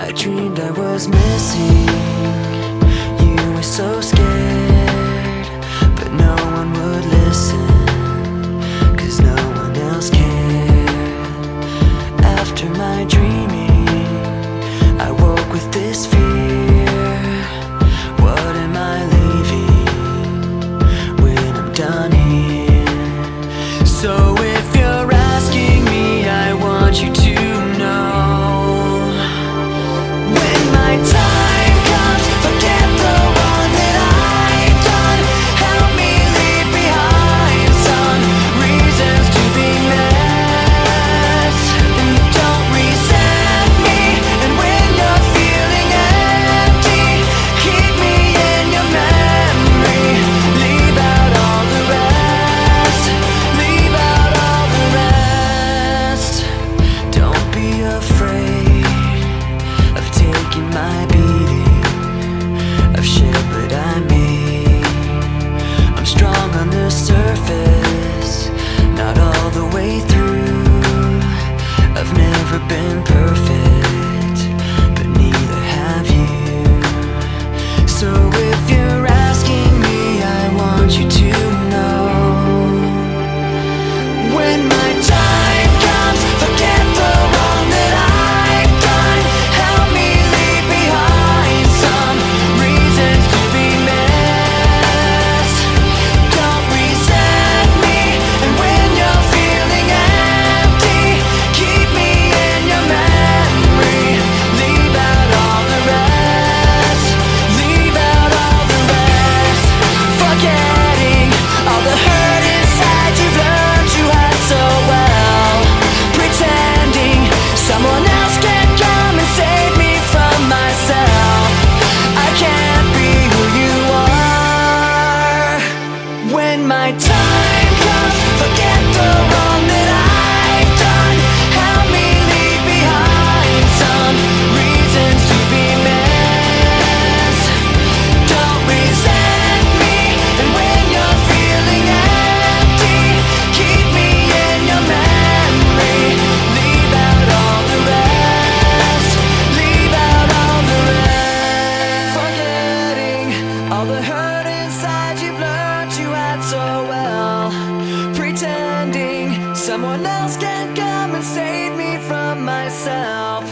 I dreamed I was missing. You were so scared, but no one would listen, 'cause no one else cared. After my dreaming, I woke with this fear. What am I leaving when I'm done here? So if you're asking me, I want you to know, when my time comes, forget the wrong that I've done. Help me leave behind some reasons to be met. Don't resent me, and when you're feeling empty, keep me in your memory. Leave out all the rest. Leave out all the rest. Don't be afraid of taking my beating, of shit that I made. I'm strong on the surface, not all the way through. I've never been perfect, but neither have you. So if you're asking me, I want you to know, when my time comes, forget the wrong that I've done. Help me leave behind some reasons to be missed. Don't resent me, and when you're feeling empty, keep me in your memory. Leave out all the rest. Leave out all the rest. Forgetting all the hurt inside you've learned you had so well. Pretending someone else can come and save me from myself. I can't be who you are. When my time comes, forget the wrong that I've done. Help me leave behind some reasons to be missed. Don't resent me, and when you're feeling empty, keep me in your memory. Leave out all the rest. Leave out all the rest. Forgetting all the hurt inside you've learned you had so well. Pretending someone else can come and save me from myself.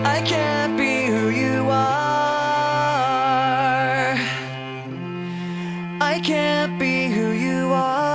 I can't be who you are. I can't be who you are.